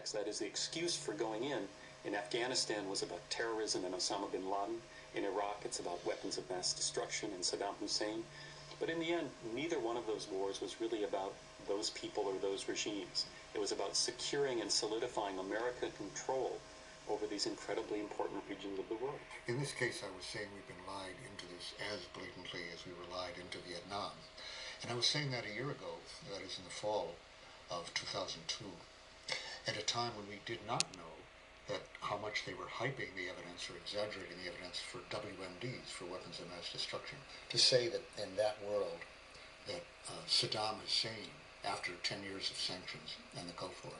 pretext, that is the excuse for going in. In Afghanistan was about terrorism and Osama bin Laden. In Iraq it's about weapons of mass destruction and Saddam Hussein. But in the end, neither one of those wars was really about those people or those regimes. It was about securing and solidifying American control over these incredibly important regions of the world. In this case, I was saying we've been lied into this as blatantly as we were lied into Vietnam. And I was saying that a year ago, that is in the fall of 2002, at a time when we did not know that how much they were hyping the evidence or exaggerating the evidence for WMDs, for weapons of mass destruction. To say that in that world that Saddam Hussein, after 10 years of sanctions and the Gulf War,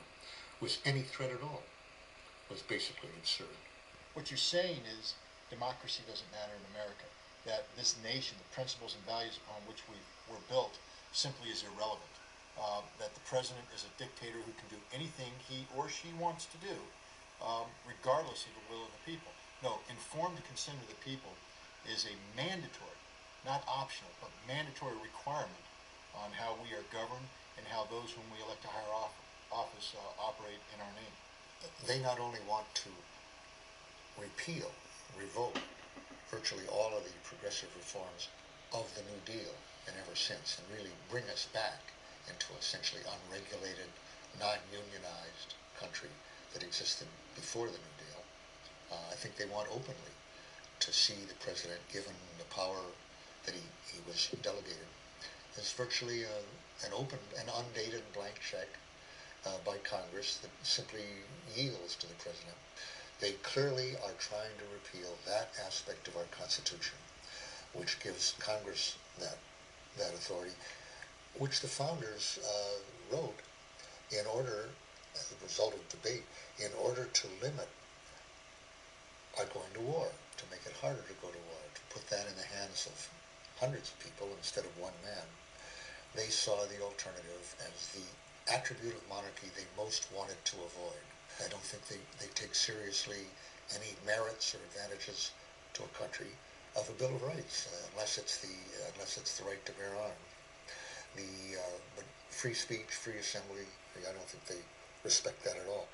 was any threat at all was basically absurd. What you're saying is democracy doesn't matter in America, that this nation, the principles and values upon which we were built, simply is irrelevant, that the president is a dictator who can do anything he or she wants to do, regardless of the will of the people. No, informed consent of the people is a mandatory, not optional, but mandatory requirement on how we are governed and how those whom we elect to higher office operate in our name. They not only want to repeal, revoke virtually all of the progressive reforms of the New Deal and ever since, and really bring us back into essentially unregulated, non-unionized country that existed before the New Deal. I think they want openly to see the president given the power that he was delegated as virtually an open and undated blank check by Congress that simply yields to the president. They clearly are trying to repeal that aspect of our Constitution, which gives Congress that authority, which the founders wrote in order, as a result of debate, in order to limit our going to war, to make it harder to go to war, to put that in the hands of hundreds of people instead of one man. They saw the alternative as the attribute of monarchy they most wanted to avoid. I don't think they take seriously any merits or advantages to a country of a Bill of Rights, unless it's the right to bear arms. But free speech, free assembly, I don't think they respect that at all.